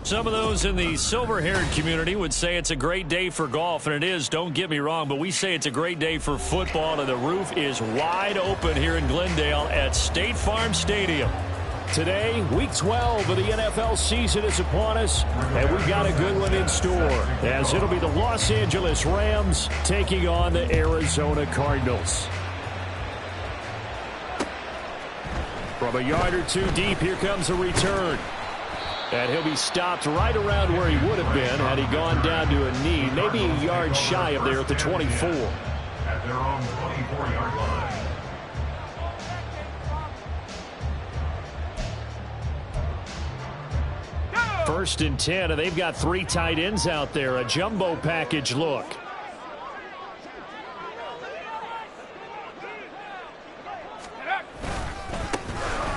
Some of those in the silver-haired community would say it's a great day for golf, and it is, don't get me wrong, but we say it's a great day for football, and the roof is wide open here in Glendale at State Farm Stadium. Today, Week 12 of the NFL season is upon us, and we've got a good one in store, as it'll be the Los Angeles Rams taking on the Arizona Cardinals. From a yard or two deep, here comes a return. And he'll be stopped right around where he would have been had he gone down to a knee, maybe a yard shy of there at the 24. At their own 24-yard line. First and 10, and they've got 3 tight ends out there, a jumbo package look.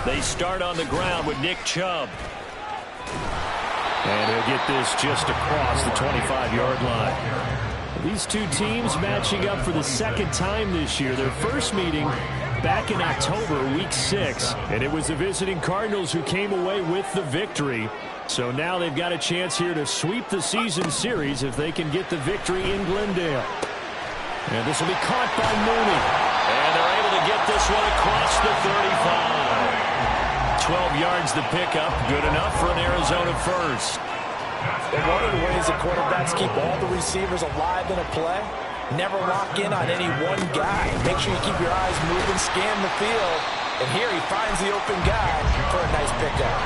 They start on the ground with Nick Chubb. And he'll get this just across the 25-yard line. These two teams matching up for the second time this year. Their first meeting back in October, Week 6. And it was the visiting Cardinals who came away with the victory. So now they've got a chance here to sweep the season series if they can get the victory in Glendale. And this will be caught by Mooney. And they're able to get this one across the 35. 12 yards the pickup, good enough for an Arizona first. And one of the ways that quarterbacks keep all the receivers alive in a play, never lock in on any one guy. Make sure you keep your eyes moving, scan the field, and here he finds the open guy for a nice pickup.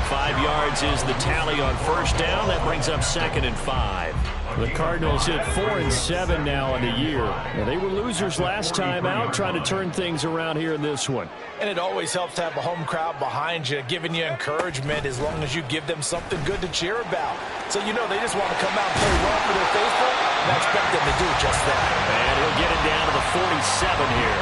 5 yards is the tally on first down. That brings up 2nd and 5. The Cardinals hit 4-7 now on the year. Now, they were losers last time out, trying to turn things around here in this one. And it always helps to have a home crowd behind you, giving you encouragement as long as you give them something good to cheer about. So you know they just want to come out and play well for their faithful, and I expect them to do just that. And he'll get it down to the 47 here.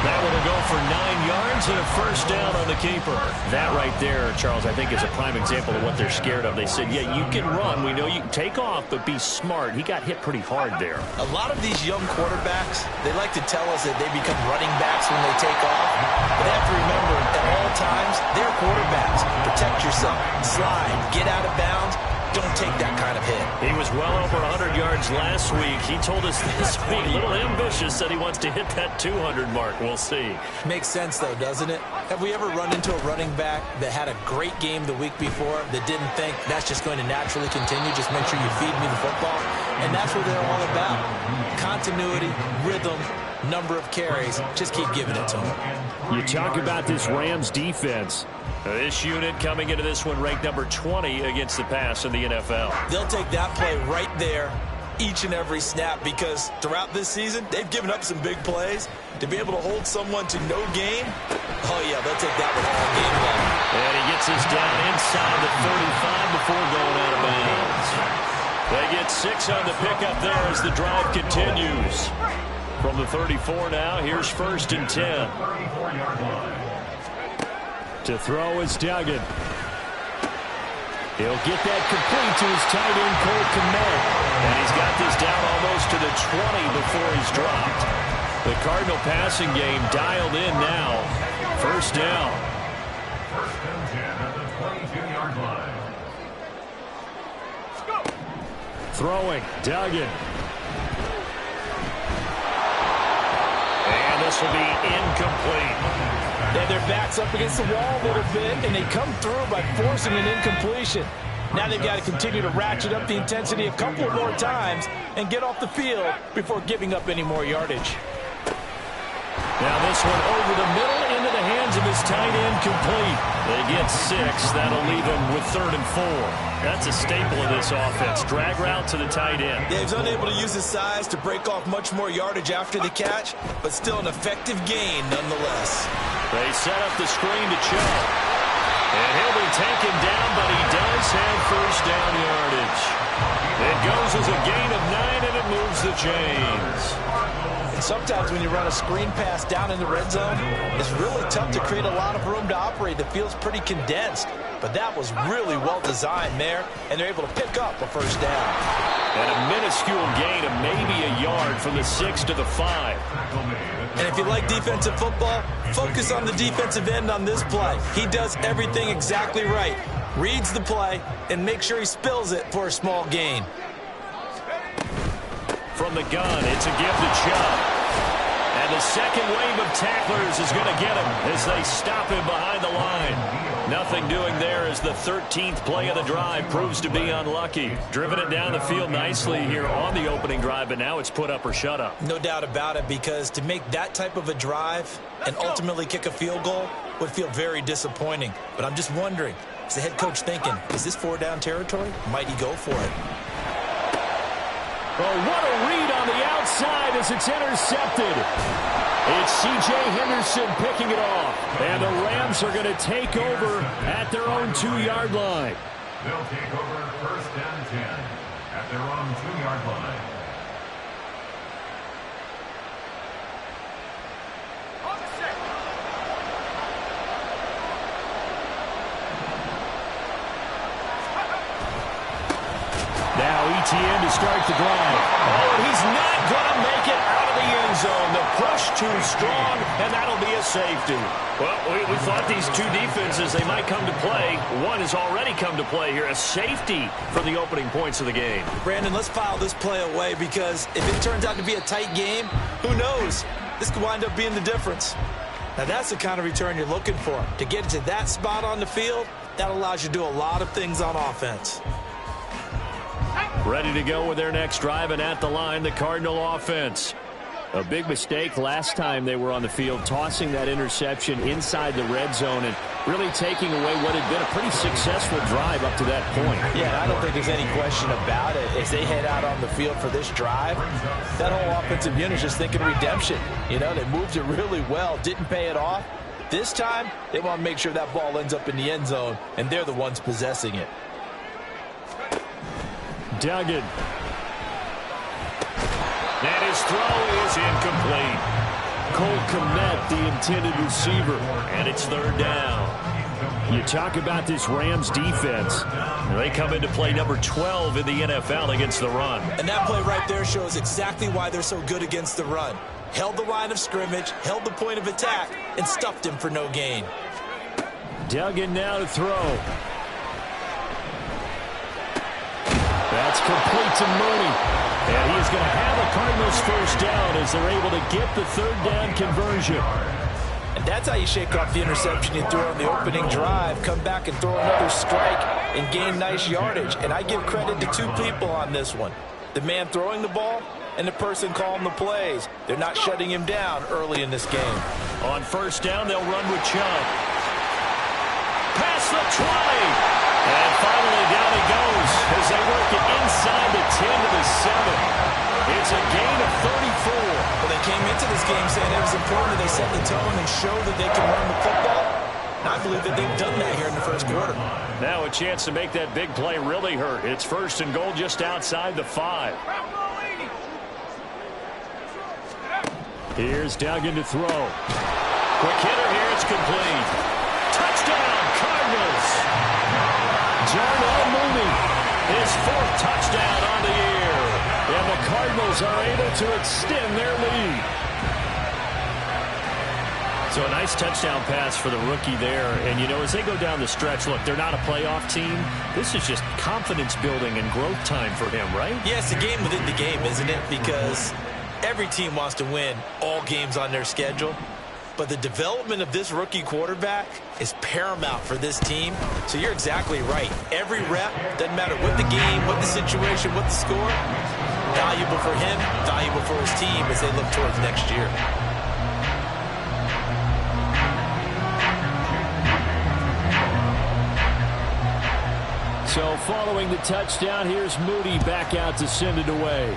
That one will go for 9 yards and a first down on the keeper. That right there, Charles, I think is a prime example of what they're scared of. They said, yeah, you can run. We know you can take off, but be smart. He got hit pretty hard there. A lot of these young quarterbacks, they like to tell us that they become running backs when they take off. But they have to remember, at all times, they're quarterbacks. Protect yourself. Slide. Get out of bounds. Don't take that kind of hit. He was well over 100 yards last week. He told us this week, a little ambitious, said he wants to hit that 200 mark. We'll see. Makes sense, though, doesn't it? Have we ever run into a running back that had a great game the week before that didn't think that's just going to naturally continue? Just make sure you feed me the football. And that's what they're all about. Continuity, rhythm, number of carries. Just keep giving it to them. You talk about this Rams defense. This unit coming into this one ranked number 20 against the pass in the NFL. They'll take that play right there each and every snap because throughout this season, they've given up some big plays. To be able to hold someone to no gain, oh, yeah, they'll take that one all game long. And he gets us down inside the 35 before going out of bounds. They get 6 on the pickup there as the drive continues. From the 34 now, here's 1st and 10. To throw is Duggan. He'll get that complete to his tight end, Cole Kmet. And he's got this down almost to the 20 before he's dropped. The Cardinal passing game dialed in now. First down. 1st and 10 at the 22-yard line. Throwing, Duggan. And this will be incomplete. And their back's up against the wall a little bit, and they come through by forcing an incompletion. Now they've got to continue to ratchet up the intensity a couple more times and get off the field before giving up any more yardage. Now this one over the middle into the hands of his tight end complete. They get 6. That'll leave them with 3rd and 4. That's a staple of this offense. Drag route to the tight end. Yeah, he's unable to use his size to break off much more yardage after the catch, but still an effective gain nonetheless. They set up the screen to Chubb. And he'll be taken down, but he does have first down yardage. It goes as a gain of 9, and it moves the chains. And sometimes when you run a screen pass down in the red zone, it's really tough to create a lot of room to operate. That feels pretty condensed. But that was really well designed there, and they're able to pick up a first down. And a minuscule gain of maybe a yard from the 6 to the 5. And if you like defensive football, focus on the defensive end on this play. He does everything exactly right. reads the play, and makes sure he spills it for a small gain. From the gun, it's a give to Chubb. And the second wave of tacklers is going to get him as they stop him behind the line. Nothing doing there as the 13th play of the drive proves to be unlucky. Driven it down the field nicely here on the opening drive, but now it's put up or shut up. No doubt about it, because to make that type of a drive and ultimately kick a field goal would feel very disappointing. But I'm just wondering, is the head coach thinking, is this 4-down territory? Might he go for it? Oh, what a read on the outside as it's intercepted. It's C.J. Henderson picking it off. And the Rams are going to take over at their own 2-yard line. They'll take over 1st and 10 at their own 2-yard line. Now ETN to start the drive. Oh, he's not going to make it out of the end zone. The push too strong, and that'll be a safety. Well, we thought these two defenses, they might come to play. One has already come to play here, a safety for the opening points of the game. Brandon, let's file this play away, because if it turns out to be a tight game, who knows? This could wind up being the difference. Now, that's the kind of return you're looking for. To get into that spot on the field, that allows you to do a lot of things on offense. Ready to go with their next drive, and at the line, the Cardinal offense. A big mistake last time they were on the field, tossing that interception inside the red zone and really taking away what had been a pretty successful drive up to that point. Yeah, I don't think there's any question about it. As they head out on the field for this drive, that whole offensive unit is just thinking redemption. You know, they moved it really well, didn't pay it off. This time, they want to make sure that ball ends up in the end zone, and they're the ones possessing it. Duggan. And his throw is incomplete. Cole Kmet, the intended receiver. And it's 3rd down. You talk about this Rams defense. They come into play number 12 in the NFL against the run. And that play right there shows exactly why they're so good against the run. Held the line of scrimmage, held the point of attack, and stuffed him for no gain. Duggan now to throw. That's complete to Mooney. And he is going to have a Cardinals 1st down as they're able to get the 3rd down conversion. And that's how you shake off the interception you threw on the opening drive, come back and throw another strike and gain nice yardage. And I give credit to two people on this one. The man throwing the ball and the person calling the plays. They're not shutting him down early in this game. On 1st down, they'll run with Chubb. Past the 20. And finally down he goes as they work it inside the 10 to the 7. It's a gain of 34. Well, they came into this game saying it was important that they set the tone and show that they can run the football. And I believe that they've done that here in the 1st quarter. Now a chance to make that big play really hurt. It's 1st and goal just outside the 5. Here's Duggan to throw. Quick hitter here. It's complete. Touchdown, Cardinals. Darnell Mooney, his 4th touchdown on the year. And the Cardinals are able to extend their lead. So a nice touchdown pass for the rookie there. And, you know, as they go down the stretch, look, they're not a playoff team. This is just confidence building and growth time for him, right? Yeah, it's a game within the game, isn't it? Because every team wants to win all games on their schedule. But the development of this rookie quarterback is paramount for this team. So you're exactly right. Every rep, doesn't matter what the game, what the situation, what the score, valuable for him, valuable for his team as they look towards next year. So following the touchdown, here's Moody back out to send it away.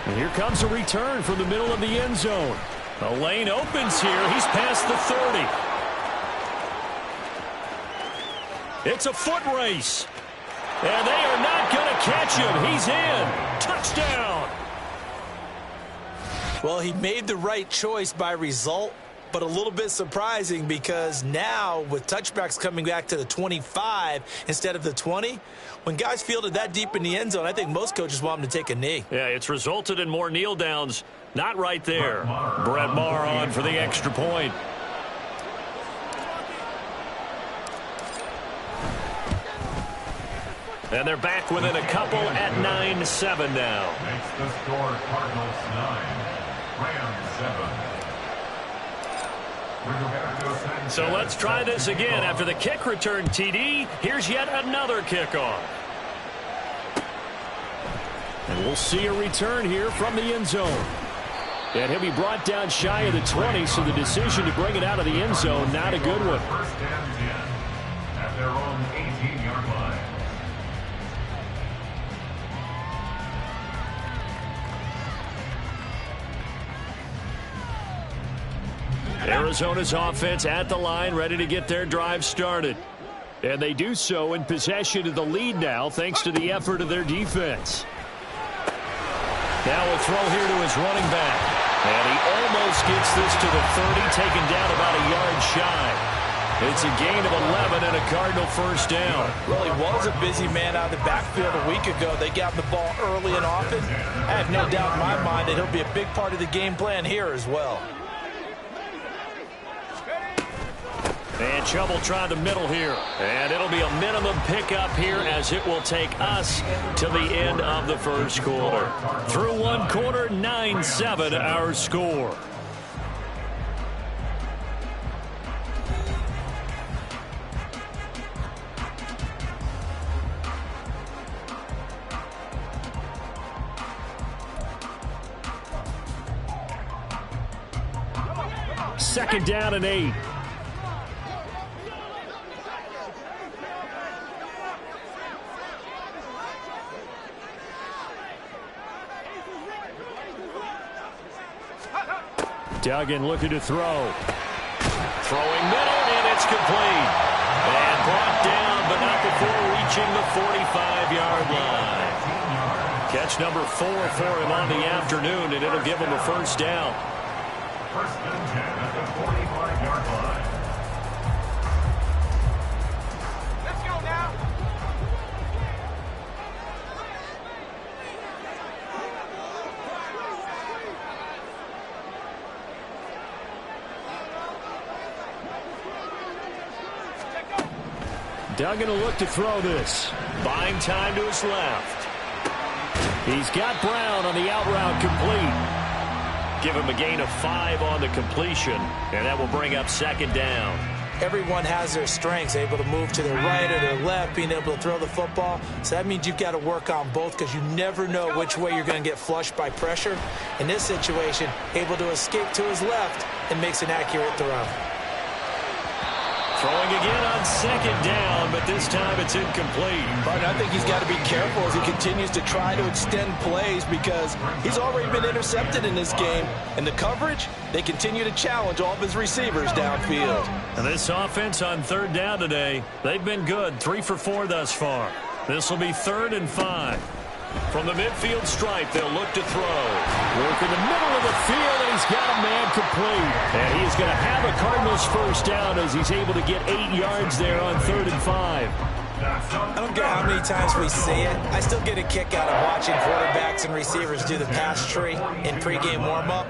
And here comes a return from the middle of the end zone. The lane opens here. He's past the 30. It's a foot race. And they are not going to catch him. He's in. Touchdown. Well, he made the right choice by result, but a little bit surprising because now with touchbacks coming back to the 25 instead of the 20, when guys fielded that deep in the end zone, I think most coaches want them to take a knee. Yeah, it's resulted in more kneel downs. Not right there. Brett Maher on for the extra point. And they're back within a couple at 9-7 now. Makes the score Cardinals 9, Rams 7. So let's try this again. After the kick return TD, here's yet another kickoff. And we'll see a return here from the end zone. And he'll be brought down shy of the 20, so the decision to bring it out of the end zone, not a good one. First and 10 at their own 18-yard line. Arizona's offense at the line, ready to get their drive started. And they do so in possession of the lead now, thanks to the effort of their defense. Now a throw here to his running back. And he almost gets this to the 30, taken down about a yard shy. It's a gain of 11 and a Cardinal first down. Really was a busy man out of the backfield a week ago. They got the ball early and often. I have no doubt in my mind that he'll be a big part of the game plan here as well. And Chubb tried the middle here. And it'll be a minimum pickup here as it will take us to the end of the first quarter. Through one quarter, 9-7 our score. Second down and 8. Duggan looking to throw. Throwing middle, and it's complete. And brought down, but not before reaching the 45-yard line. Catch number 4 for him on the afternoon, and it'll give him a first down. First and 10 at the 45-yard line. Let's go now. Duggan will look to throw this. Buying time to his left. He's got Brown on the out route complete. Give him a gain of 5 on the completion, and that will bring up second down. Everyone has their strengths, able to move to their right or their left, being able to throw the football. So that means you've got to work on both because you never know which way you're going to get flushed by pressure. In this situation, able to escape to his left and makes an accurate throw. Throwing again on second down, but this time it's incomplete. But I think he's got to be careful as he continues to try to extend plays because he's already been intercepted in this game. And the coverage, they continue to challenge all of his receivers downfield. And this offense on third down today, they've been good. 3 for 4 thus far. This will be 3rd and 5. From the midfield stripe, they'll look to throw. Work in the middle of the field, and he's got a man complete. And he is going to have a Cardinals first down as he's able to get 8 yards there on 3rd and 5. I don't care how many times we see it. I still get a kick out of watching quarterbacks and receivers do the pass tree in pregame warm-up.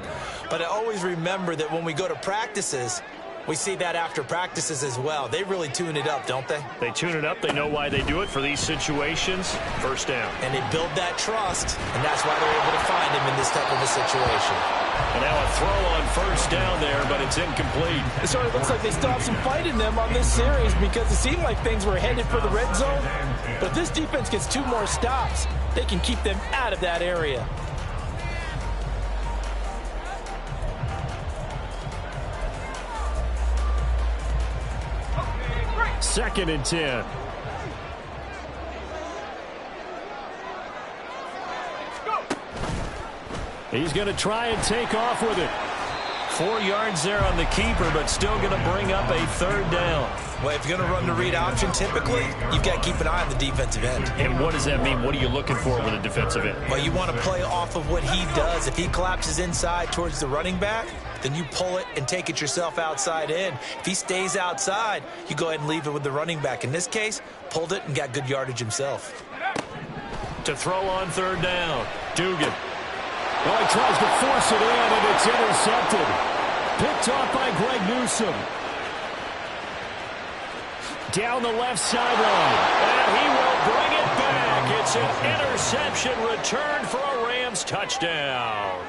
But I always remember that when we go to practices, we see that after practices as well. They really tune it up, don't they? They tune it up. They know why they do it for these situations. First down. And they build that trust, and that's why they're able to find him in this type of a situation. And now a throw on first down there, but it's incomplete. So it looks like they still have some fight in them on this series because it seemed like things were headed for the red zone. But if this defense gets 2 more stops, they can keep them out of that area. Second and 10. He's going to try and take off with it. 4 yards there on the keeper, but still going to bring up a 3rd down. Well, if you're going to run the read option, typically, you've got to keep an eye on the defensive end. And what does that mean? What are you looking for with a defensive end? Well, you want to play off of what he does. If he collapses inside towards the running back, then you pull it and take it yourself outside in. If he stays outside, you go ahead and leave it with the running back. In this case, pulled it and got good yardage himself. To throw on 3rd down, Dugan. Well, he tries to force it in, and it's intercepted. Picked off by Greg Newsome. Down the left sideline. And he will bring it back. It's an interception returned for a Rams touchdown.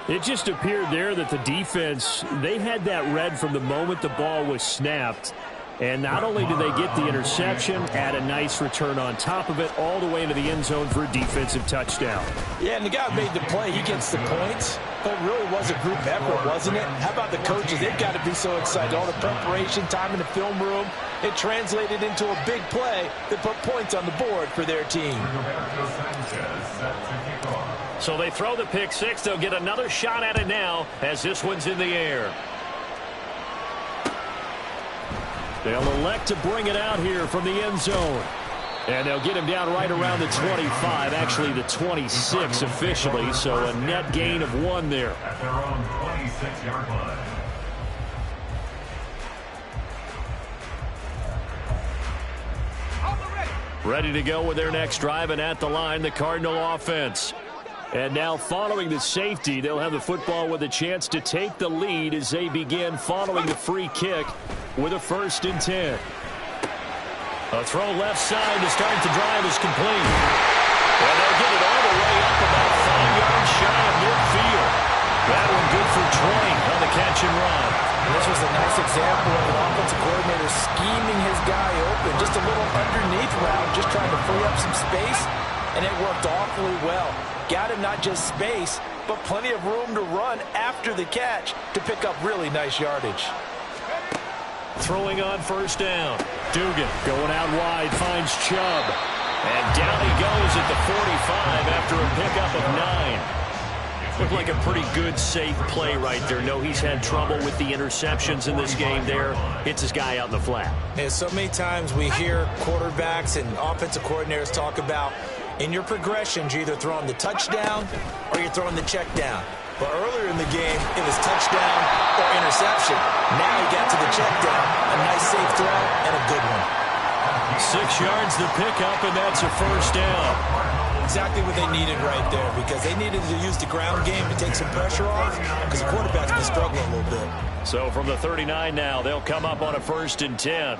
It just appeared there that the defense, they had that read from the moment the ball was snapped. And not only did they get the interception, add a nice return on top of it, all the way into the end zone for a defensive touchdown. Yeah, and the guy who made the play, he gets the points. But it really was a group effort, wasn't it? How about the coaches? They've got to be so excited. All the preparation, time in the film room, it translated into a big play that put points on the board for their team. So they throw the pick six. They'll get another shot at it now as this one's in the air. They'll elect to bring it out here from the end zone. And they'll get him down right around the 25, actually the 26 officially, so a net gain of 1 there. At their own 26-yard line. Ready to go with their next drive, and at the line, the Cardinal offense. And now following the safety, they'll have the football with a chance to take the lead as they begin following the free kick with a 1st and 10. A throw left side to start the drive is complete. And they'll get it all the way up about 5 yards shy of midfield. That one good for 20 on the catch and run. And this was a nice example of an offensive coordinator scheming his guy open. Just a little underneath route, just trying to free up some space. And it worked awfully well. Got him not just space, but plenty of room to run after the catch to pick up really nice yardage. Throwing on 1st down. Dugan going out wide, finds Chubb. And down he goes at the 45 after a pickup of 9. Looked like a pretty good, safe play right there. No, he's had trouble with the interceptions in this game there. Hits his guy out in the flat. And so many times we hear quarterbacks and offensive coordinators talk about in your progressions, you're either throwing the touchdown or you're throwing the check down. But earlier in the game, it was touchdown or interception. Now he got to the check down, a nice safe throw, and a good one. 6 yards the pickup, and that's a 1st down. Exactly what they needed right there, because they needed to use the ground game to take some pressure off, because the quarterback's been struggling a little bit. So from the 39 now, they'll come up on a 1st and 10.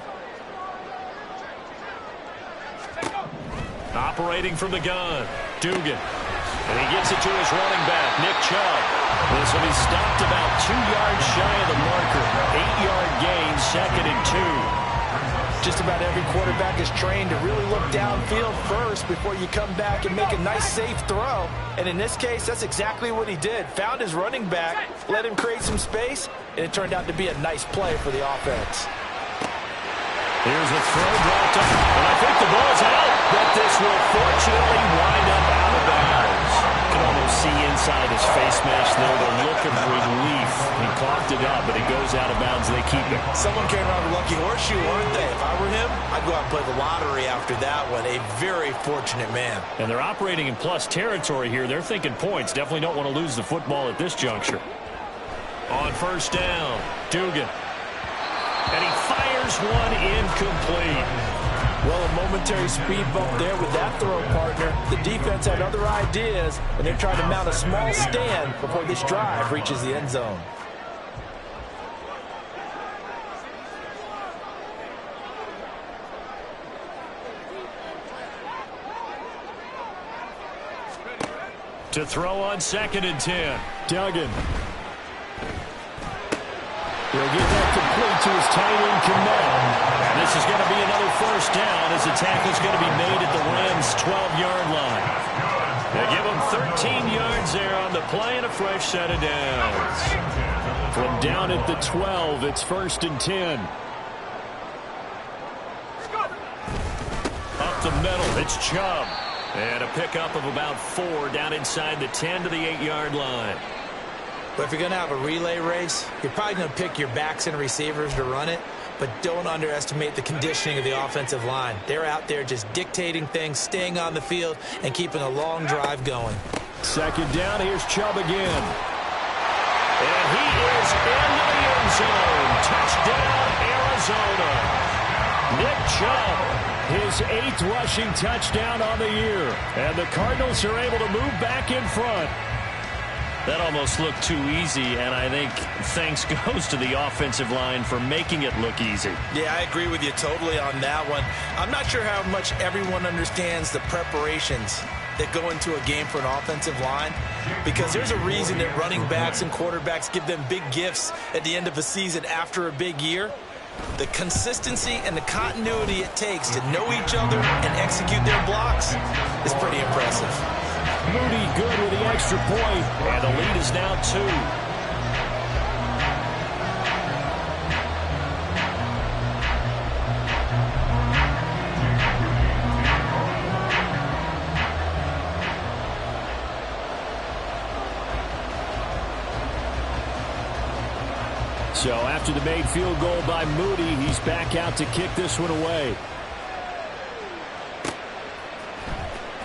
Operating from the gun, Dugan. And he gets it to his running back, Nick Chubb. This will be stopped about 2 yards shy of the marker. 8-yard gain, 2nd and 2. Just about every quarterback is trained to really look downfield first before you come back and make a nice, safe throw. And in this case, that's exactly what he did. Found his running back, let him create some space, and it turned out to be a nice play for the offense. Here's a throw dropped up, and I think the ball's out, but this will fortunately wind up out of bounds. You can almost see inside his face mask there the look of relief. He coughed it up, but it goes out of bounds. They keep it. Someone came around with a lucky horseshoe, weren't they? If I were him, I'd go out and play the lottery after that one. A very fortunate man. And they're operating in plus territory here. They're thinking points. Definitely don't want to lose the football at this juncture. On 1st down, Dugan. And he fires one incomplete. Well, a momentary speed bump there with that throw, partner. The defense had other ideas, and they're trying to mount a small stand before this drive reaches the end zone. To throw on 2nd and 10, Duggan. He'll get that complete to his tight end, Connell. And this is going to be another 1st down as the tackle's going to be made at the Rams' 12-yard line. They give him 13 yards there on the play and a fresh set of downs. From down at the 12, it's 1st and 10. Up the middle, it's Chubb. And a pickup of about 4 down inside the 10 to the 8-yard line. But if you're going to have a relay race, you're probably going to pick your backs and receivers to run it, but don't underestimate the conditioning of the offensive line. They're out there just dictating things, staying on the field, and keeping a long drive going. 2nd down, here's Chubb again. And he is into the end zone. Touchdown, Arizona. Nick Chubb, his 8th rushing touchdown on the year. And the Cardinals are able to move back in front. That almost looked too easy, and I think thanks goes to the offensive line for making it look easy. Yeah, I agree with you totally on that one. I'm not sure how much everyone understands the preparations that go into a game for an offensive line, because there's a reason that running backs and quarterbacks give them big gifts at the end of a season after a big year. The consistency and the continuity it takes to know each other and execute their blocks is pretty impressive. Moody good with the extra point, and the lead is now 2. So after the made field goal by Moody, he's back out to kick this one away.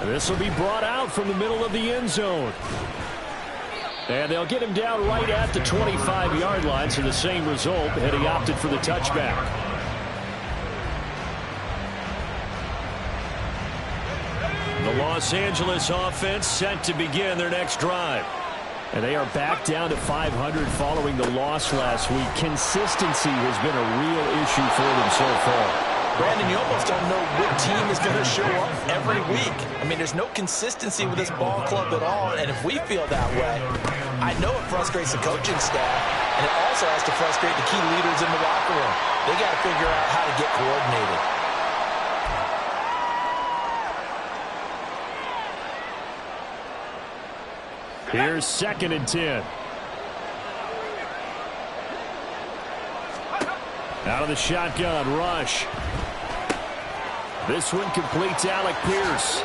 This will be brought out from the middle of the end zone. And they'll get him down right at the 25-yard line, so the same result, had he opted for the touchback. The Los Angeles offense set to begin their next drive. And they are back down to 500 following the loss last week. Consistency has been a real issue for them so far. Brandon, you almost don't know what team is going to show up every week. I mean, there's no consistency with this ball club at all, and if we feel that way, I know it frustrates the coaching staff, and it also has to frustrate the key leaders in the locker room. They got to figure out how to get coordinated. Here's 2nd and 10. Out of the shotgun, rush. This one completes Alec Pierce.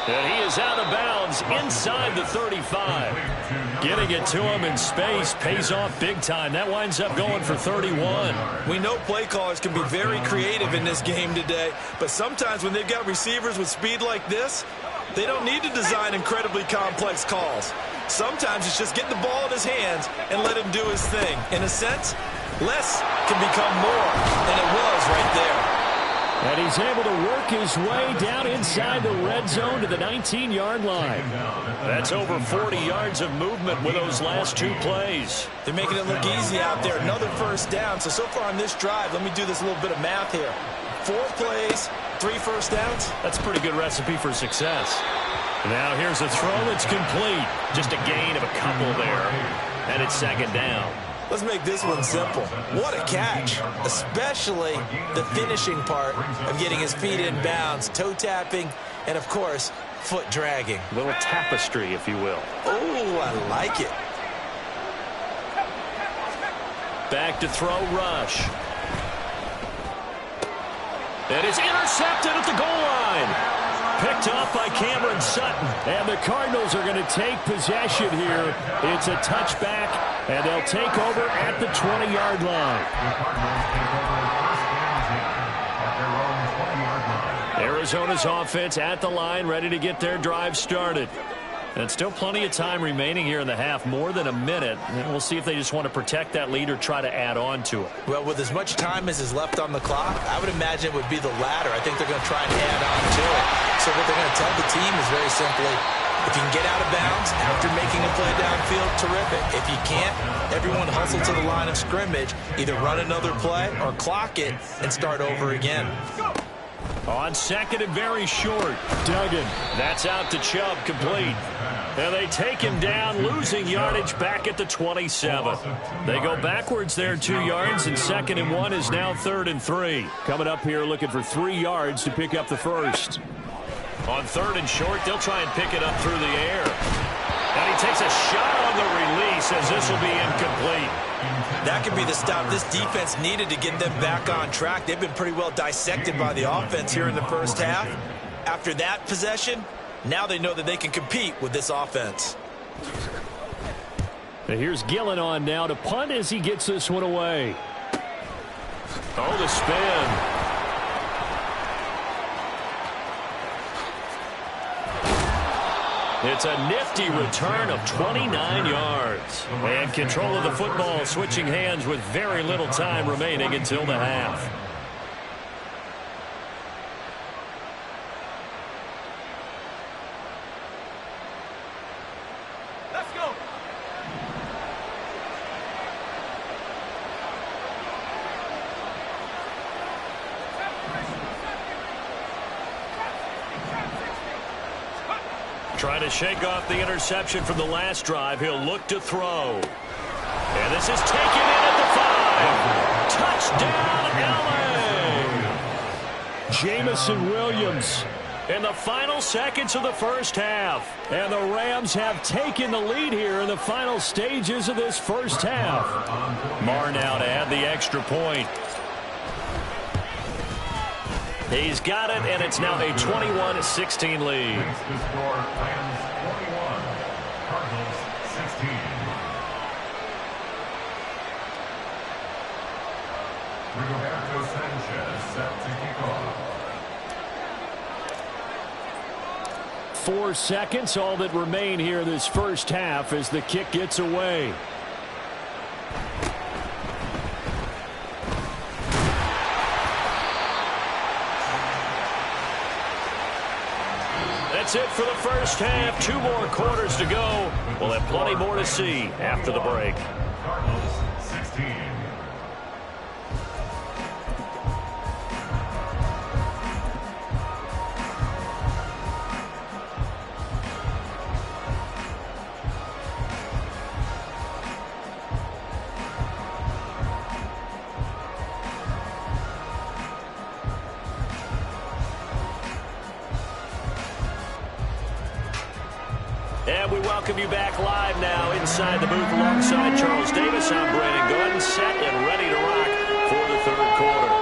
And he is out of bounds inside the 35. Getting it to him in space pays off big time. That winds up going for 31. We know play callers can be very creative in this game today, but sometimes when they've got receivers with speed like this, they don't need to design incredibly complex calls. Sometimes it's just get the ball in his hands and let him do his thing. In a sense, less can become more, and it was right there. And he's able to work his way down inside the red zone to the 19-yard line. That's over 40 yards of movement with those last 2 plays. They're making it look easy out there. Another first down. So far on this drive, let me do this little bit of math here. 4 plays, 3 first downs. That's a pretty good recipe for success. Now here's a throw that's complete. Just a gain of a couple there. And it's 2nd down. Let's make this one simple. What a catch, especially the finishing part of getting his feet in bounds, toe tapping, and of course, foot dragging. A little tapestry, if you will. Oh, I like it. Back to throw, rush. It is intercepted at the goal line. Picked off by Cameron Sutton. And the Cardinals are going to take possession here. It's a touchback, and they'll take over at the 20-yard line. Arizona's offense at the line, ready to get their drive started. And still plenty of time remaining here in the half, more than a minute. And we'll see if they just want to protect that lead or try to add on to it. Well, with as much time as is left on the clock, I would imagine it would be the latter. I think they're going to try and add on to it. So what they're going to tell the team is very simply, if you can get out of bounds after making a play downfield, terrific. If you can't, everyone hustle to the line of scrimmage, either run another play or clock it and start over again. On 2nd and very short. Duggan. That's out to Chubb, complete. And they take him down, losing yardage back at the 27. They go backwards there 2 yards, and 2nd and 1 is now 3rd and 3. Coming up here looking for 3 yards to pick up the first. On 3rd and short, they'll try and pick it up through the air. And he takes a shot on the release as this will be incomplete. That could be the stop this defense needed to get them back on track. They've been pretty well dissected by the offense here in the first half. After that possession, now they know that they can compete with this offense. And here's Gillen on now to punt as he gets this one away. Oh, the spin. It's a nifty return of 29 yards. And control of the football switching hands with very little time remaining until the half. Let's go. Trying to shake off the interception from the last drive. He'll look to throw. And this is taken in at the 5. Touchdown, LA! Jamison Williams. In the final seconds of the first half. And the Rams have taken the lead here in the final stages of this first half. Marr now to add the extra point. He's got it, and it's now a 21-16 lead. Makes the score Rams 21, Cardinals 16. Rigoberto Sanchez set to kick off. 4 seconds, all that remain here this first half as the kick gets away. That's it for the first half. 2 more quarters to go. We'll have plenty more to see after the break. Cardinals 16. And we welcome you back live now inside the booth alongside Charles Davis. I'm Brandon Gunn, set and ready to rock for the third quarter.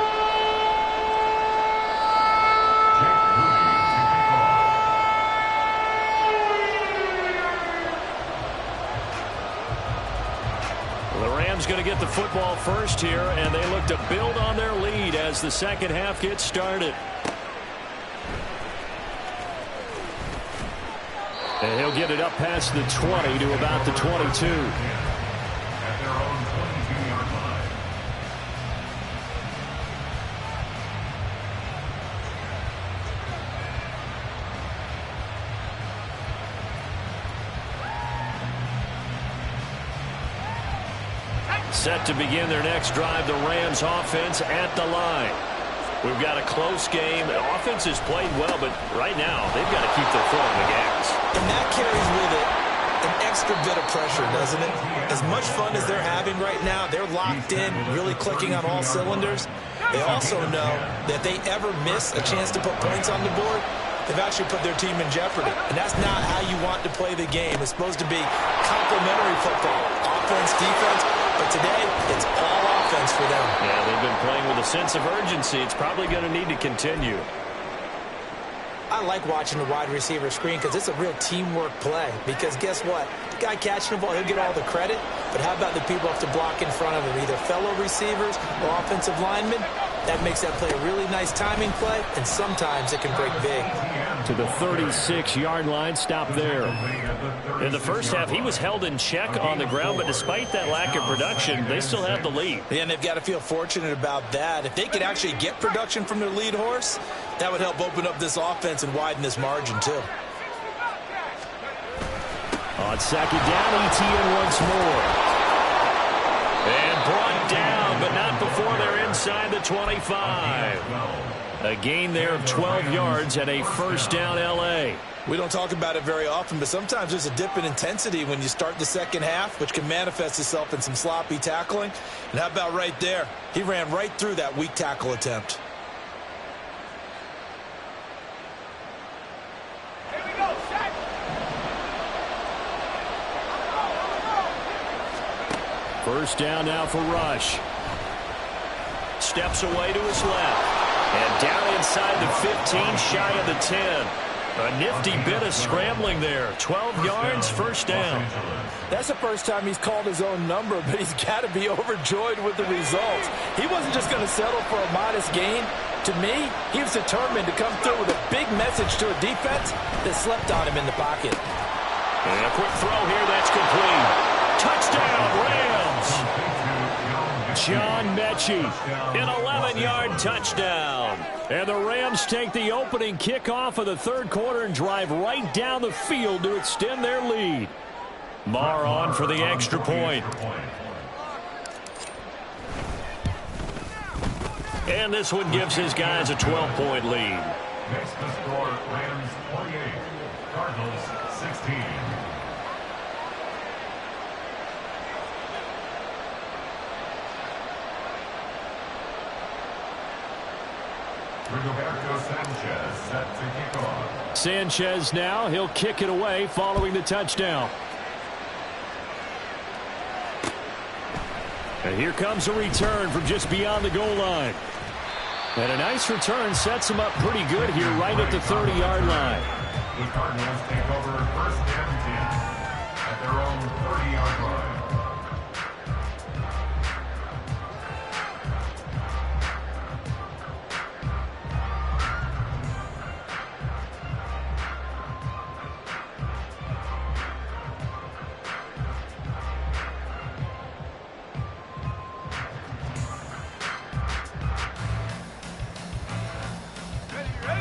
The Rams going to get the football first here, and they look to build on their lead as the second half gets started. And he'll get it up past the 20 to about the 22. At their own 22-yard line. Set to begin their next drive, the Rams offense at the line. We've got a close game. The offense has played well, but right now they've got to keep their foot on the gas. And that carries with it an extra bit of pressure, doesn't it? As much fun as they're having right now, they're locked in, really clicking on all cylinders. They also know that if they ever miss a chance to put points on the board, they've actually put their team in jeopardy. And that's not how you want to play the game. It's supposed to be complementary football, offense, defense. But today, it's all offense for them. Yeah, they've been playing with a sense of urgency. It's probably going to need to continue. I like watching the wide receiver screen because it's a real teamwork play. Because guess what? The guy catching the ball, he'll get all the credit. But how about the people who have to block in front of him, either fellow receivers or offensive linemen? That makes that play a really nice timing play, and sometimes it can break big. To the 36-yard line, stop there. In the first half, he was held in check on the ground, but despite that lack of production, they still have the lead. And they've got to feel fortunate about that. If they could actually get production from their lead horse, that would help open up this offense and widen this margin, too. On second down, ETN once more. And brought down, but not before they're inside the 25. A gain there of 12 yards and a first down, L.A. We don't talk about it very often, but sometimes there's a dip in intensity when you start the second half, which can manifest itself in some sloppy tackling. And how about right there? He ran right through that weak tackle attempt. Here we go, set. First down now for Rush. Steps away to his left. And down inside the 15, shy of the 10. A nifty bit of scrambling there. 12 yards, first down. That's the first time he's called his own number, but he's got to be overjoyed with the results. He wasn't just going to settle for a modest gain. To me, he was determined to come through with a big message to a defense that slept on him in the pocket. And a quick throw here, that's complete. Touchdown, Rams! John Mechie. An 11-yard touchdown. And the Rams take the opening kickoff of the third quarter and drive right down the field to extend their lead. Marr on for the extra point. And this one gives his guys a 12-point lead. Makes the score Rams 28, Cardinals 16. Rigoberto Sanchez set to kick off. Sanchez now, he'll kick it away following the touchdown. And here comes a return from just beyond the goal line. And a nice return sets him up pretty good here right at the 30-yard line. The Cardinals take over first down 10 at their own 30-yard line.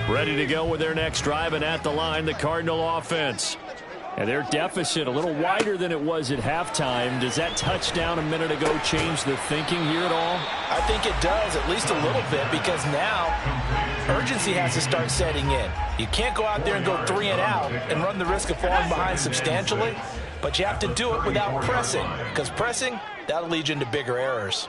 Ready to go with their next drive, and at the line, the Cardinal offense. And their deficit a little wider than it was at halftime. Does that touchdown a minute ago change the thinking here at all? I think it does, at least a little bit, because now urgency has to start setting in. You can't go out there and go 3 and out and run the risk of falling behind substantially, but you have to do it without pressing, because pressing, that'll lead you into bigger errors.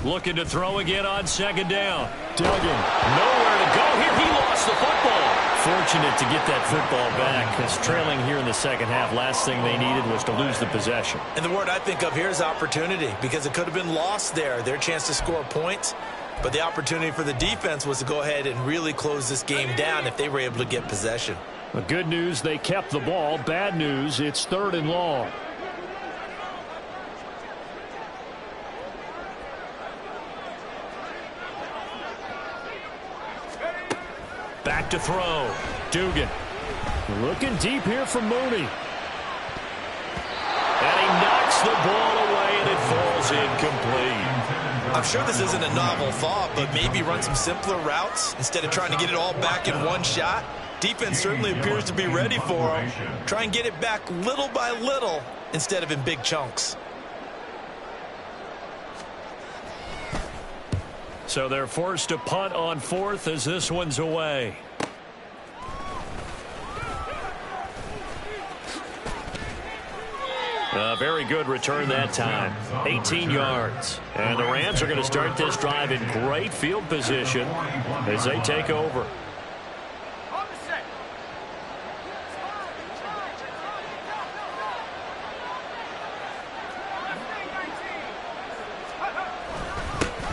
Looking to throw again on second down. Duggan. Nowhere to go here. He lost the football. Fortunate to get that football back, because trailing here in the second half, last thing they needed was to lose the possession. And the word I think of here is opportunity, because it could have been lost there, their chance to score points. But the opportunity for the defense was to go ahead and really close this game down if they were able to get possession. The good news, they kept the ball. Bad news, it's 3rd and long. Back to throw. Dugan. Looking deep here from Mooney. And he knocks the ball away, and it falls incomplete. I'm sure this isn't a novel thought, but maybe run some simpler routes instead of trying to get it all back in one shot. Defense certainly appears to be ready for him. Try and get it back little by little instead of in big chunks. So they're forced to punt on 4th as this one's away. A very good return that time. 18 yards. And the Rams are going to start this drive in great field position as they take over.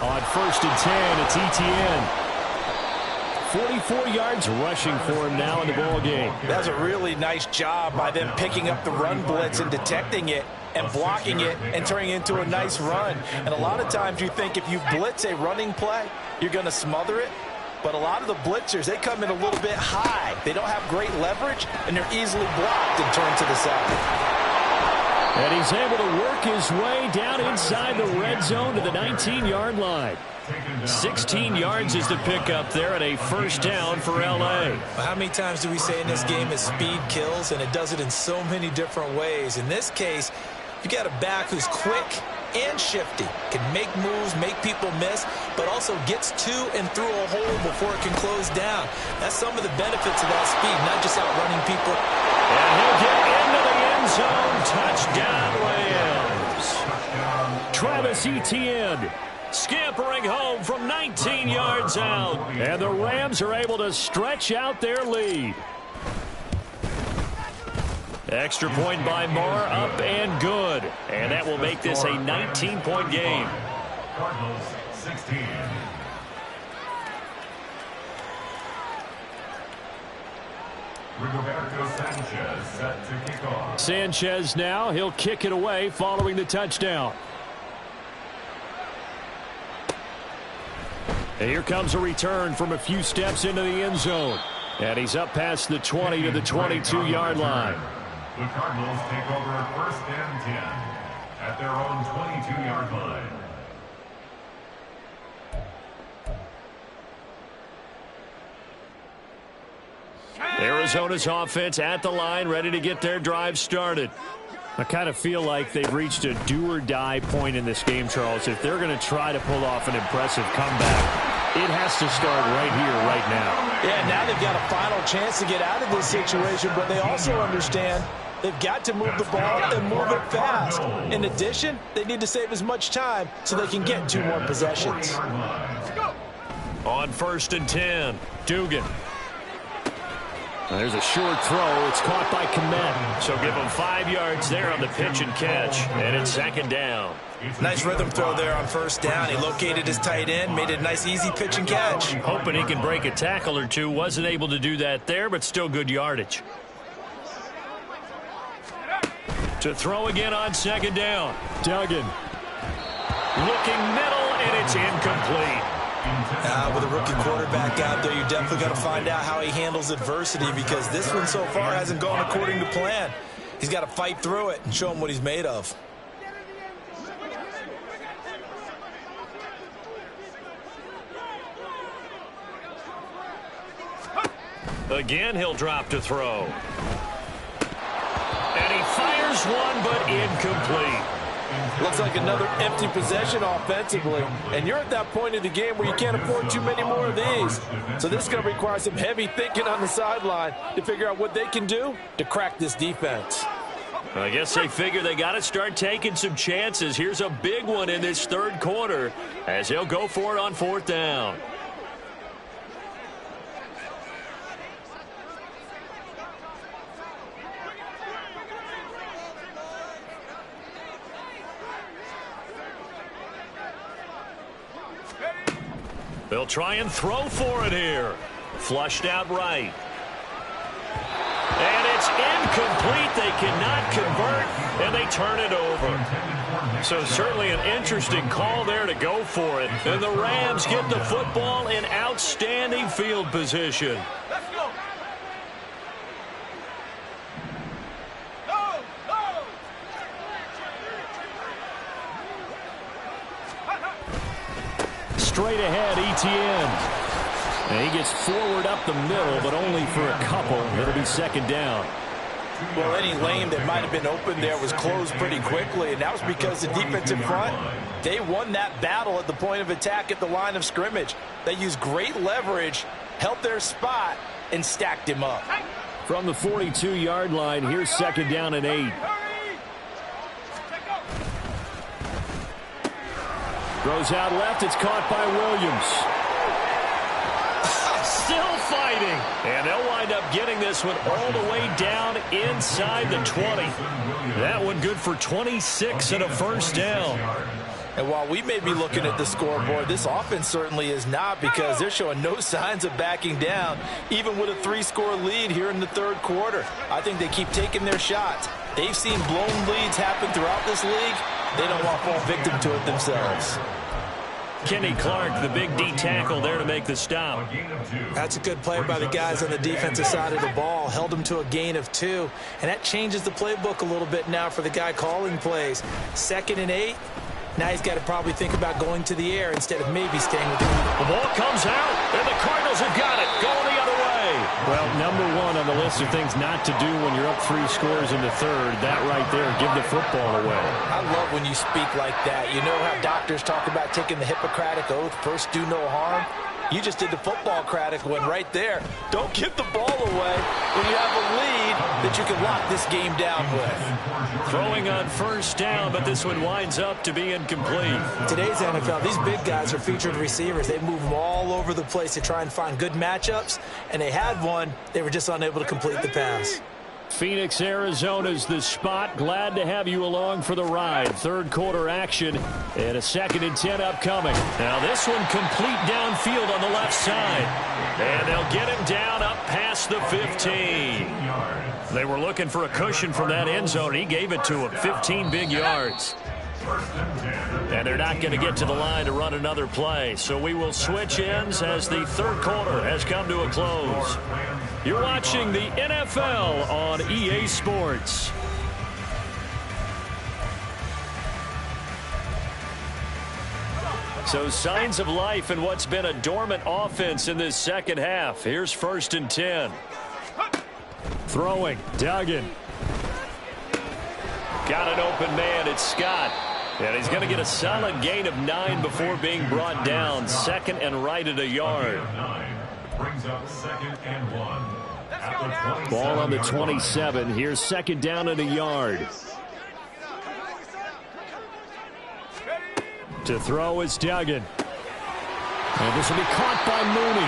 On 1st and 10, it's ETN. 44 yards rushing for him now in the ball game. That's a really nice job by them picking up the run blitz and detecting it and blocking it and turning it into a nice run. And a lot of times you think if you blitz a running play, you're going to smother it. But a lot of the blitzers, they come in a little bit high. They don't have great leverage, and they're easily blocked and turned to the side. And he's able to work his way down inside the red zone to the 19-yard line. 16 yards is the pickup there, and a first down for L.A. How many times do we say in this game that speed kills, and it does it in so many different ways? In this case, you got a back who's quick and shifty, can make moves, make people miss, but also gets to and through a hole before it can close down. That's some of the benefits of that speed, not just outrunning people. And he'll get into the end zone. Touchdown, Rams. Travis Etienne scampering home from 19 yards out. And the Rams are able to stretch out their lead. Extra point by Marr, up and good. And that will make this a 19-point game. Cardinals 16. Rigoberto Sanchez set to kick off. Sanchez now, he'll kick it away following the touchdown. And here comes a return from a few steps into the end zone. And he's up past the 20 to the 22-yard line. The Cardinals take over first and 10 at their own 22-yard line. Arizona's offense at the line, ready to get their drive started. I kind of feel like they've reached a do-or-die point in this game, Charles. If they're going to try to pull off an impressive comeback, it has to start right here, right now. Yeah, now they've got a final chance to get out of this situation, but they also understand they've got to move the ball and move it fast. In addition, they need to save as much time so they can get 2 more possessions. On 1st and 10, Dugan. There's a short throw. It's caught by Komet. So give him 5 yards there on the pitch and catch. And it's 2nd down. Nice rhythm throw there on 1st down. He located his tight end, made it a nice easy pitch and catch. Hoping he can break a tackle or two. Wasn't able to do that there, but still good yardage. To throw again on 2nd down. Duggan. Looking middle, and it's incomplete. With a rookie quarterback out there, you definitely got to find out how he handles adversity, because this one so far hasn't gone according to plan. He's got to fight through it and show him what he's made of. Again, he'll drop to throw. And he fires one, but incomplete. Looks like another empty possession offensively. And you're at that point in the game where you can't afford too many more of these. So this is going to require some heavy thinking on the sideline to figure out what they can do to crack this defense. I guess they figure they got to start taking some chances. Here's a big one in this 3rd quarter as they'll go for it on 4th down. They'll try and throw for it here. Flushed out right. And it's incomplete. They cannot convert, and they turn it over. So certainly an interesting call there to go for it. And the Rams get the football in outstanding field position. Let's go. No, no. Straight ahead, Etienne. And he gets forward up the middle, but only for a couple. It'll be 2nd down. Well, any lane that might have been open there was closed pretty quickly, and that was because the defensive front, they won that battle at the point of attack at the line of scrimmage. They used great leverage, held their spot, and stacked him up. From the 42-yard line, here's 2nd down and 8. Throws out left. It's caught by Williams. Still fighting. And they'll wind up getting this one all the way down inside the 20. That one good for 26 and a 1st down. And while we may be looking at the scoreboard, this offense certainly is not, because they're showing no signs of backing down, even with a 3-score lead here in the 3rd quarter. I think they keep taking their shots. They've seen blown leads happen throughout this league. They don't want to fall victim to it themselves. Kenny Clark, the big D tackle there to make the stop. That's a good play by the guys on the defensive side of the ball. Held them to a gain of 2. And that changes the playbook a little bit now for the guy calling plays. 2nd and 8. Now he's got to probably think about going to the air instead of maybe staying with the feet. The ball comes out, and the Cardinals have got it. Going the other way. Well, number 1 on the list of things not to do when you're up 3 scores in the 3rd. That right there, give the football away. I love when you speak like that. You know how doctors talk about taking the Hippocratic Oath, first do no harm? You just did the football-cratic one right there. Don't give the ball away when you have a lead that you can lock this game down with. Throwing on 1st down, but this one winds up to be incomplete. Today's NFL, these big guys are featured receivers. They move them all over the place to try and find good matchups, and they had one. They were just unable to complete the pass. Phoenix, Arizona's the spot. Glad to have you along for the ride. 3rd quarter action and a 2nd and 10 upcoming. Now this one complete downfield on the left side. And they'll get him down up past the 15. They were looking for a cushion from that end zone. He gave it to him. 15 big yards. And they're not going to get to the line to run another play. So we will switch ends as the 3rd quarter has come to a close. You're watching the NFL on EA Sports. So signs of life in what's been a dormant offense in this 2nd half. Here's 1st and 10. Throwing, Duggan. Got an open man, it's Scott. And he's going to get a solid gain of 9 before being brought down. Second and right at a yard. Brings up 2nd and 1. Ball on the 27. Here's second down at a yard. To throw is Duggan. And this will be caught by Mooney.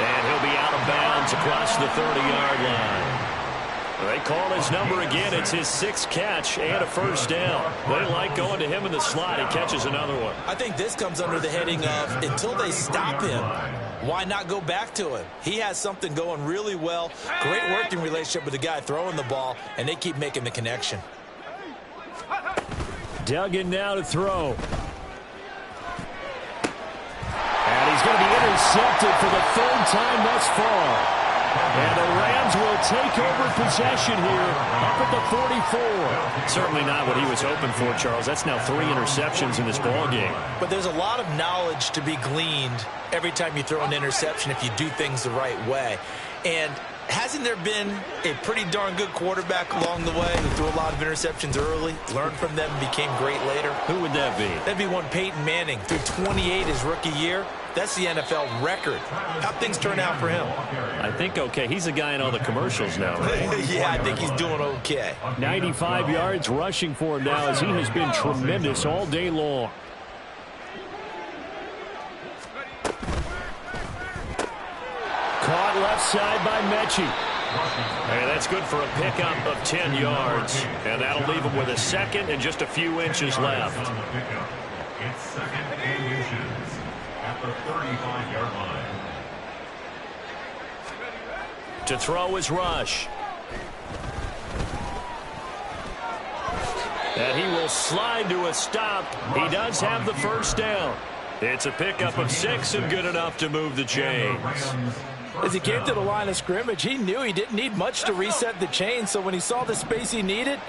And he'll be out of bounds across the 30-yard line. They call his number again. It's his 6th catch and a first down. They like going to him in the slot. He catches another one. I think this comes under the heading of until they stop him, why not go back to him? He has something going really well. Great working relationship with the guy throwing the ball, and they keep making the connection. Duggan now to throw. And he's going to be intercepted for the 3rd time thus far. And the Rams will take over possession here up at the 44. Certainly not what he was hoping for, Charles. That's now 3 interceptions in this ball game. But there's a lot of knowledge to be gleaned every time you throw an interception if you do things the right way. And hasn't there been a pretty darn good quarterback along the way who threw a lot of interceptions early, learned from them, and became great later? Who would that be? That'd be one Peyton Manning. Threw 28 his rookie year. That's the NFL record. How'd things turn out for him? I think okay. He's a guy in all the commercials now, right? Yeah, I think he's doing okay. 95 yards rushing for him now as he has been tremendous all day long. Caught left side by Mechie. And that's good for a pickup of 10 yards. And that'll leave him with a 2nd and just a few inches left. It's 2nd and inches at the 35-yard line. To throw is Rush. And he will slide to a stop. He does have the first down. It's a pickup of 6 and good enough to move the chains. As he came to the line of scrimmage, he knew he didn't need much to reset the chain, so when he saw the space he needed,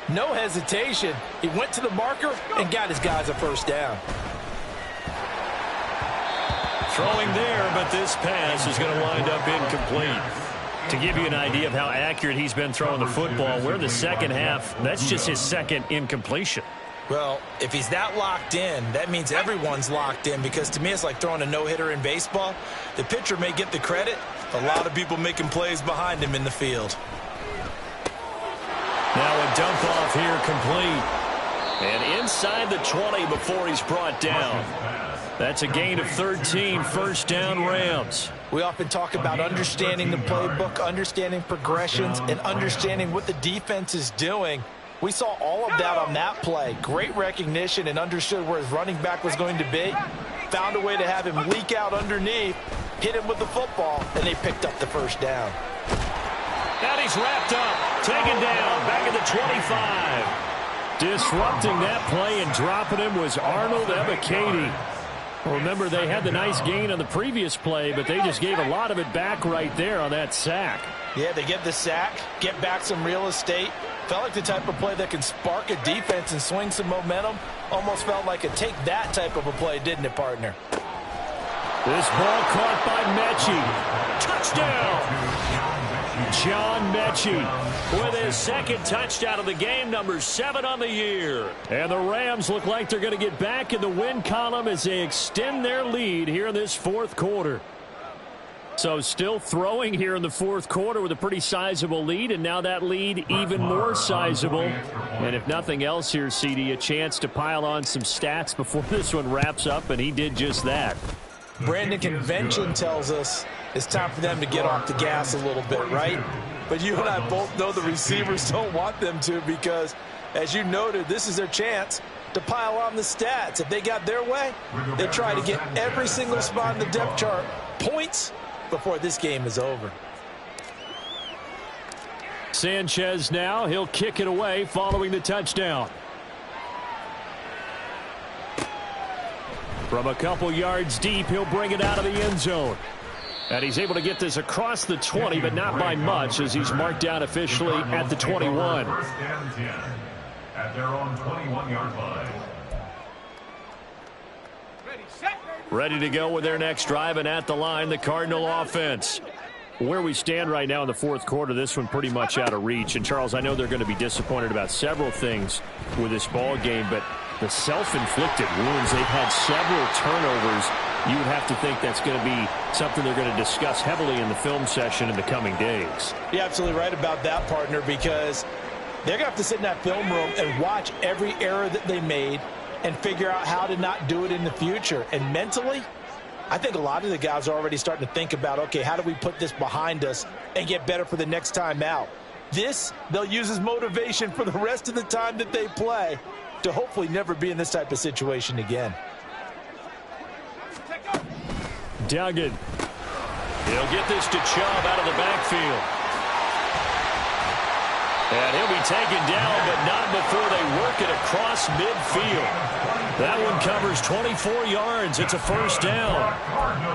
no hesitation. He went to the marker and got his guys a first down. Throwing there, but this pass is going to wind up incomplete. To give you an idea of how accurate he's been throwing the football, we're in the second half. That's just his 2nd incompletion. Well, if he's that locked in, that means everyone's locked in, because to me it's like throwing a no-hitter in baseball. The pitcher may get the credit. A lot of people making plays behind him in the field. Now a dump off here complete. And inside the 20 before he's brought down. That's a gain of 13, first down Rams. We often talk about understanding the playbook, understanding progressions, and understanding what the defense is doing. We saw all of that on that play. Great recognition and understood where his running back was going to be. Found a way to have him leak out underneath, hit him with the football, and they picked up the first down. Now he's wrapped up, taken down, back at the 25. Disrupting that play and dropping him was Arnold Ebiketie. Remember, they had the nice gain on the previous play, but they just gave a lot of it back right there on that sack. Yeah, they get the sack, get back some real estate. Felt like the type of play that can spark a defense and swing some momentum. Almost felt like a take that type of a play, didn't it, partner? This ball caught by Mechie. Touchdown! John Mechie with his 2nd touchdown of the game, number 7 on the year. And the Rams look like they're going to get back in the win column as they extend their lead here in this 4th quarter. So still throwing here in the 4th quarter with a pretty sizable lead, and now that lead even more sizable. And if nothing else here, CD, a chance to pile on some stats before this one wraps up, and he did just that. Brandon, convention tells us it's time for them to get off the gas a little bit, right? But you and I both know the receivers don't want them to, because, as you noted, this is their chance to pile on the stats. If they got their way, they try to get every single spot in the depth chart points before this game is over. Sanchez now, he'll kick it away following the touchdown. From a couple yards deep, he'll bring it out of the end zone. And he's able to get this across the 20, but not by much, as he's marked down officially at the 21. First and 10 at their own 21-yard line. Ready to go with their next drive, and at the line, the Cardinal offense. Where we stand right now in the fourth quarter, this one pretty much out of reach. And, Charles, I know they're going to be disappointed about several things with this ball game, but the self-inflicted wounds, they've had several turnovers. You would have to think that's going to be something they're going to discuss heavily in the film session in the coming days. You're absolutely right about that, partner, because they're going to have to sit in that film room and watch every error that they made and figure out how to not do it in the future. And mentally, I think a lot of the guys are already starting to think about, okay, how do we put this behind us and get better for the next time out? This, they'll use as motivation for the rest of the time that they play to hopefully never be in this type of situation again. Duggan. He'll get this to Chubb out of the backfield. And he'll be taken down, but not before they work it across midfield. That one covers 24 yards. It's a first down.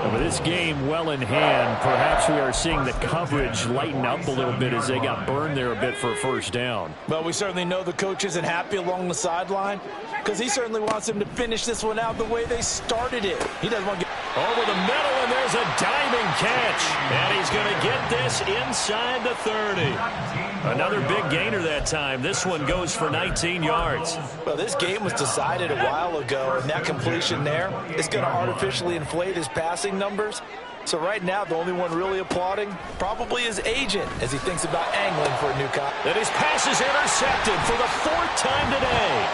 And with this game well in hand, perhaps we are seeing the coverage lighten up a little bit as they got burned there a bit for a first down. Well, we certainly know the coach isn't happy along the sideline because he certainly wants them to finish this one out the way they started it. He doesn't want to get over the middle, and there's a diving catch. And he's going to get this inside the 30. Another big gainer that time. This one goes for 19 yards. Well, this game was decided a while ago, and that completion there is going to artificially inflate his passing numbers. So right now, the only one really applauding probably his agent as he thinks about angling for a new cop. And his pass is intercepted for the 4th time today.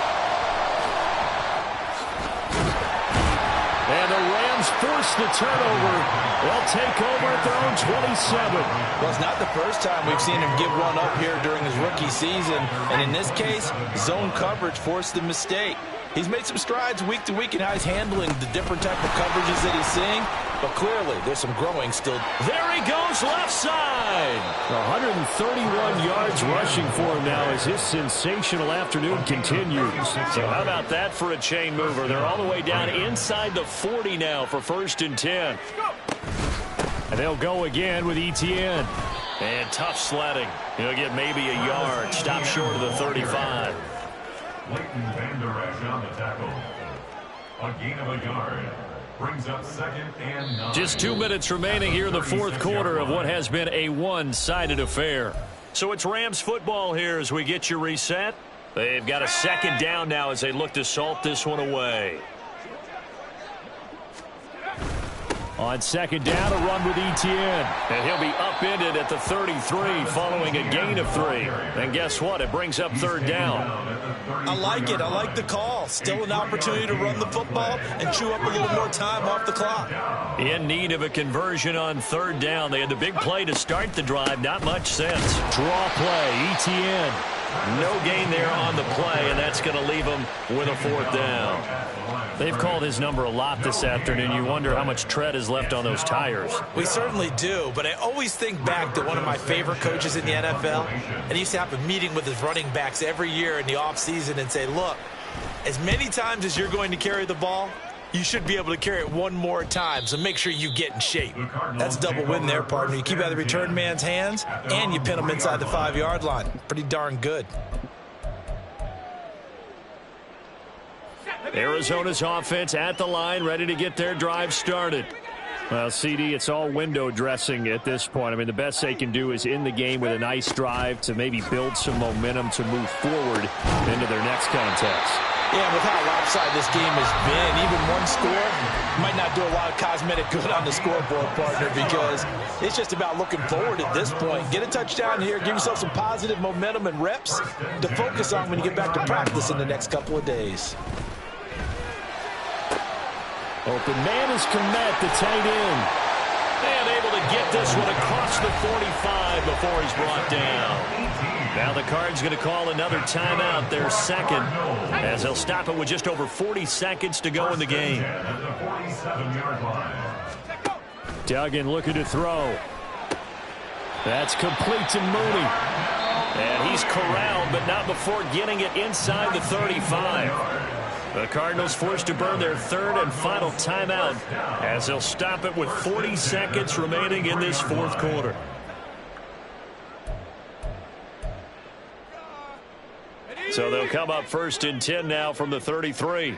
And the Rams force the turnover. They'll take over at their own 27. Well, it's not the first time we've seen him give one up here during his rookie season. And in this case, zone coverage forced the mistake. He's made some strides week to week in how he's handling the different type of coverages that he's seeing. But clearly, there's some growing still. There he goes, left side. 131 yards rushing for him now as his sensational afternoon continues. So how about that for a chain mover? They're all the way down inside the 40 now for 1st and 10. And they'll go again with Etienne. And tough sledding. He'll get maybe a yard. Stop short of the 35. Leighton Vander Esch on the tackle. A gain of a yard. Brings up 2nd and 9. Just 2 minutes remaining here in the fourth quarter of what has been a one-sided affair. So it's Rams football here as we get you reset. They've got a 2nd down now as they look to salt this one away. On 2nd down, a run with Etienne. And he'll be upended at the 33 following a gain of 3. And guess what? It brings up 3rd down. I like it. I like the call. Still an opportunity to run the football and chew up a little more time off the clock. In need of a conversion on 3rd down. They had the big play to start the drive. Not much sense. Draw play, Etienne. No gain there on the play, and that's going to leave them with a 4th down. They've called his number a lot this afternoon. You wonder how much tread is left on those tires. We certainly do, but I always think back to one of my favorite coaches in the NFL, and he used to have a meeting with his running backs every year in the offseason and say, look, as many times as you're going to carry the ball, you should be able to carry it one more time, so make sure you get in shape. That's a double win there, partner. You keep out of the return man's hands, and you pin him inside the 5-yard line. Pretty darn good. Arizona's offense at the line, ready to get their drive started. Well, CD, it's all window dressing at this point. I mean, the best they can do is in the game with a nice drive to maybe build some momentum to move forward into their next contest. Yeah, with how lopsided this game has been, even one score might not do a lot of cosmetic good on the scoreboard, partner, because it's just about looking forward at this point. Get a touchdown here, give yourself some positive momentum and reps to focus on when you get back to practice in the next couple of days. Open man is Komet, the tight end. And able to get this one across the 45 before he's brought down. Now the Cards going to call another timeout, their 2nd, as they'll stop it with just over 40 seconds to go in the game. Duggan looking to throw. That's complete to Mooney. And he's corralled, but not before getting it inside the 35. The Cardinals forced to burn their 3rd and final timeout as they'll stop it with 40 seconds remaining in this fourth quarter. So they'll come up 1st and 10 now from the 33.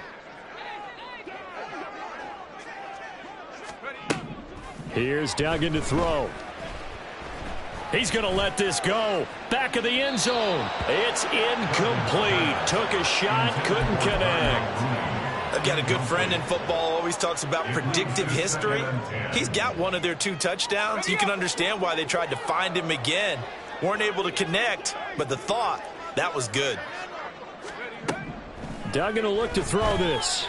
Here's Duggan to throw. He's going to let this go. Back of the end zone. It's incomplete. Took a shot, couldn't connect. I've got a good friend in football, always talks about predictive history. He's got one of their 2 touchdowns. You can understand why they tried to find him again. Weren't able to connect, but the thought, that was good. Doug going to look to throw this.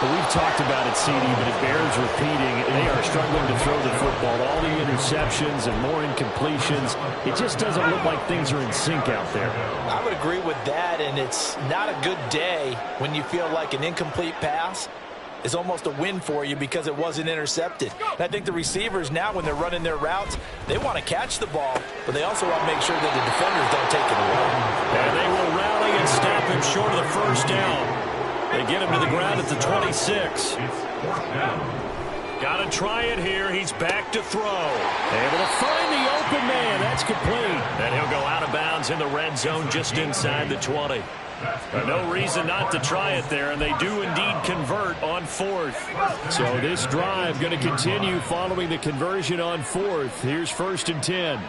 But we've talked about it, CD, but it bears repeating. They are struggling to throw the football. All the interceptions and more incompletions. It just doesn't look like things are in sync out there. I would agree with that, and it's not a good day when you feel like an incomplete pass is almost a win for you because it wasn't intercepted. And I think the receivers now, when they're running their routes, they want to catch the ball, but they also want to make sure that the defenders don't take it away. And they will rally and stop him short of the first down. They get him to the ground at the 26. Got to try it here. He's back to throw. Able to find the open man. That's complete. And he'll go out of bounds in the red zone just inside the 20. No reason not to try it there, and they do indeed convert on 4th. So this drive going to continue following the conversion on 4th. Here's 1st and 10.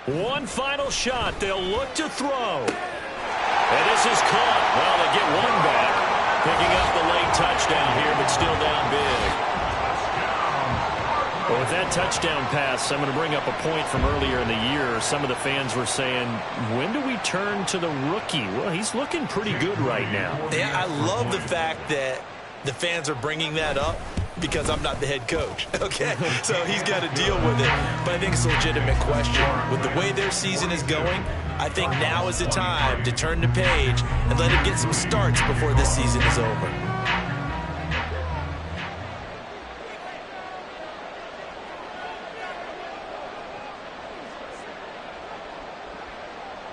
One final shot. They'll look to throw. And this is caught. Well, they get one back. Picking up the late touchdown here, but still down big. Well, with that touchdown pass, I'm going to bring up a point from earlier in the year. Some of the fans were saying, when do we turn to the rookie? Well, he's looking pretty good right now. Yeah, I love the fact that the fans are bringing that up because I'm not the head coach, okay? So he's got to deal with it. But I think it's a legitimate question. With the way their season is going, I think now is the time to turn the page and let him get some starts before this season is over.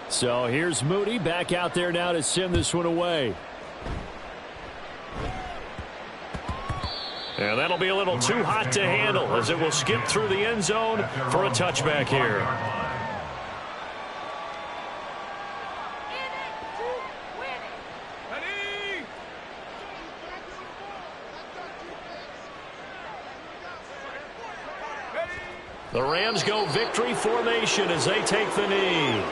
So here's Moody back out there now to send this one away. And that'll be a little too hot to handle as it will skip through the end zone for a touchback here. The Rams go victory formation as they take the knee.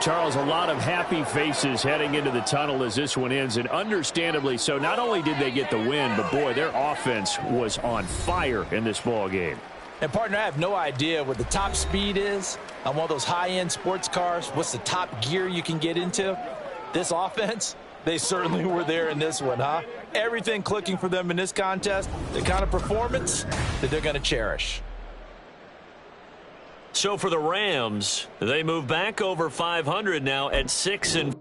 Charles, a lot of happy faces heading into the tunnel as this one ends, and understandably so. Not only did they get the win, but, boy, their offense was on fire in this ball game. And, partner, I have no idea what the top speed is on one of those high-end sports cars. What's the top gear you can get into? This offense, they certainly were there in this one, huh? Everything clicking for them in this contest, the kind of performance that they're going to cherish. So for the Rams, they move back over 500 now at 6-4.